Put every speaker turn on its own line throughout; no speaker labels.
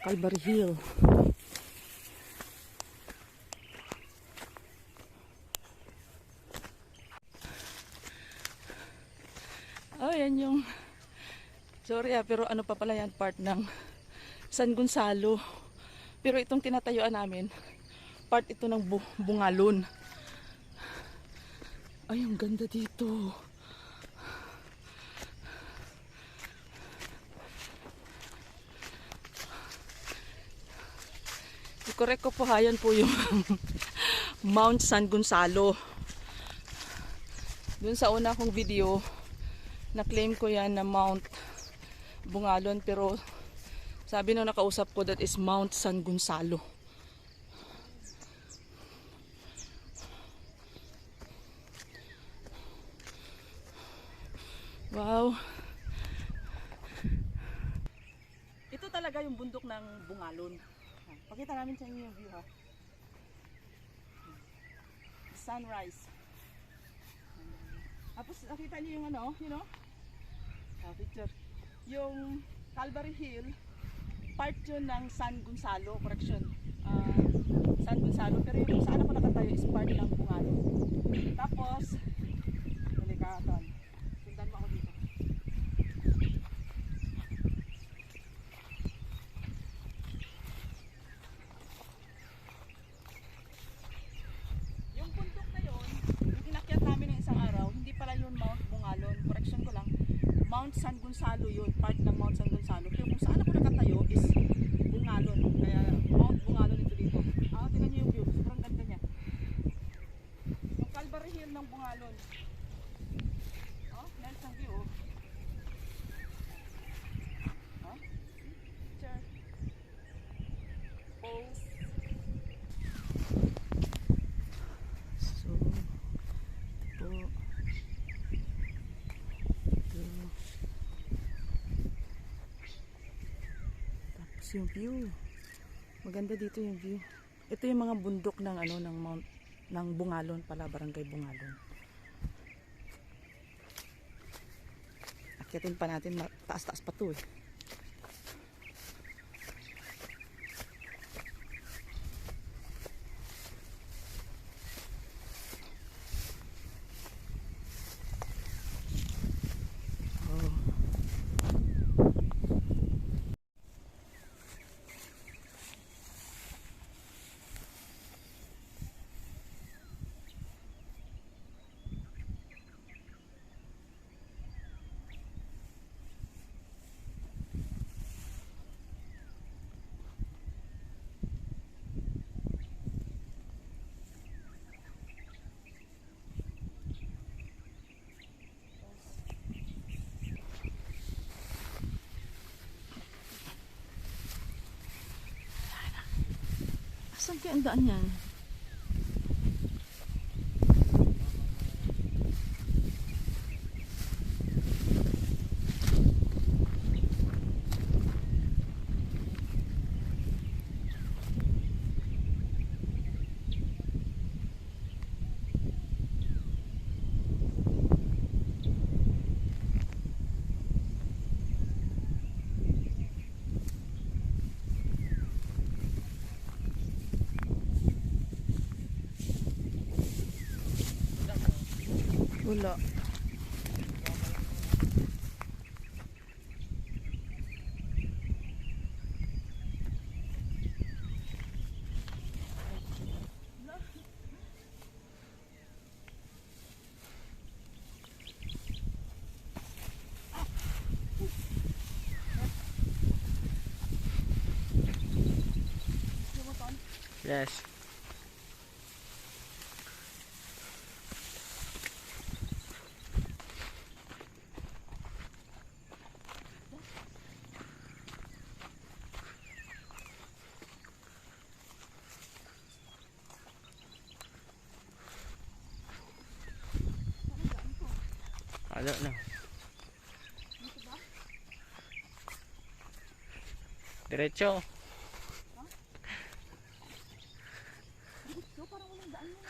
Calvary Hill. Oh, yan yung sorry pero ano pa pala yan, part ng San Gonzalo. Pero itong tinatayuan namin, part ito ng Bungalon. Ay, ang ganda dito. I-correct ko po ha, yan po yung Mount San Gonzalo. Dun sa una kong video, na-claim ko yan na Mount Bungalon, pero sabi nung nakausap ko, that is Mount San Gonzalo. Wow. Ito talaga yung bundok ng Bungalon. Pakita namin sa inyo yung view ha. Sunrise. Tapos nakita niyo yung ano, you know? Picture. Yung Calvary Hill, part yun ng San Gonzalo, correction. San Gonzalo, pero yung saan ako nakatayo is part ng Bungalon. Tapos, delikatan. Sundan mo ako dito. Yung bundok na yun, yung inakyat namin ng isang araw, hindi pala yun Mount Bungalon. Correction ko lang. Mount San Gonzalo yun, part ng Mount San Gonzalo. Pero kung saan ako nakatayo is Bungalon. Kaya Mount Bungalon ito dito. Tingnan nyo yung view, sobrang ganda niya. Yung Calvary Hill ng Bungalon. Nice ang view. Picture. Pose. So, ito. Tapos yung view. Maganda dito yung view. Ito yung mga bundok ng ano ng Mount ng Bungalon pala, Barangay Bungalon. Akyatin pa natin, taas-taas pa to eh. Saan kaya ang daan yan? Wala.
Yes. I don't know. Diretso.
Parang walang daan yun.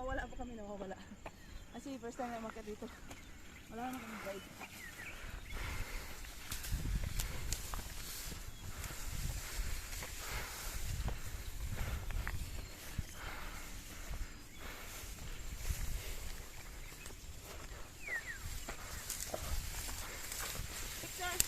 nawawala po kami, nawawala. Kasi first time na umakyat dito. Wala naman kami guide. Picture!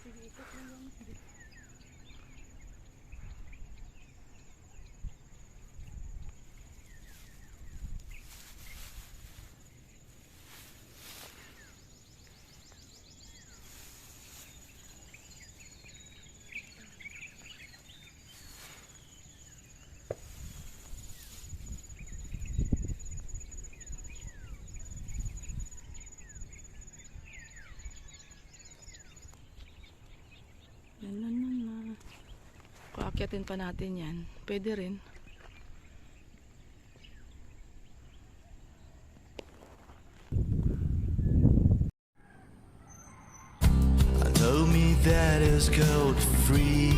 Sige, ikot lang yung na. Paakyatin pa natin yan. Pwede rin.
Told me that is gold free.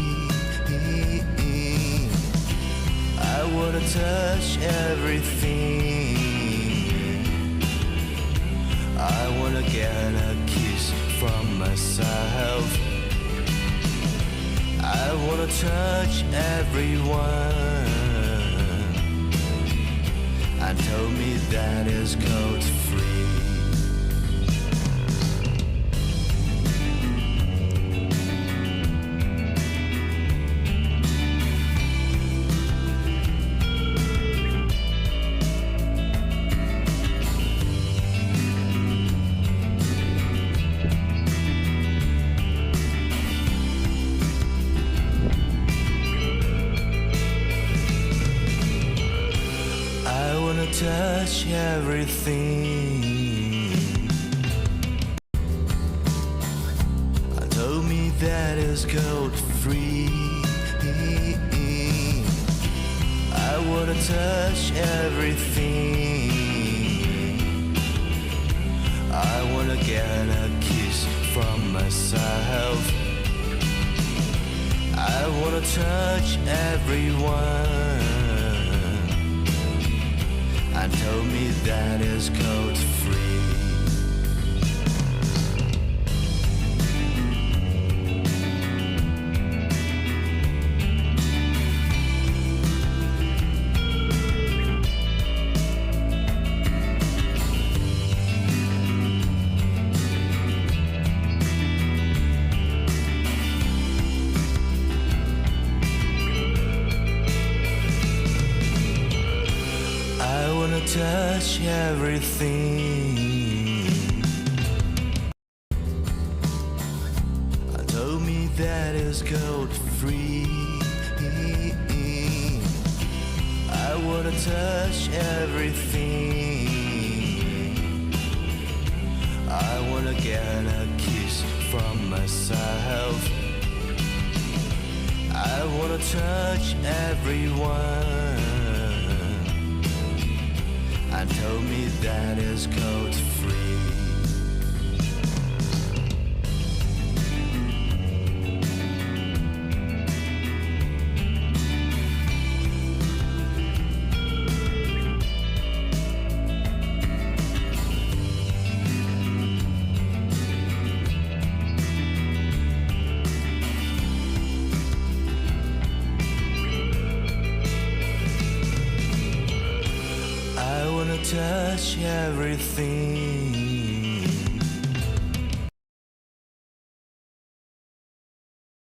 I wanna touch everything. I wanna get a kiss from myself. I wanna touch everyone. And told me that is gold free. Touch everything. Told me that is gold free. I wanna touch everything. I wanna get a kiss from myself. I wanna touch everyone. And told me that is gold free. Touch everything. Told me that is gold free. I wanna touch everything. I wanna get a kiss from myself. I wanna touch everyone. And told me that is gold free. Touch everything.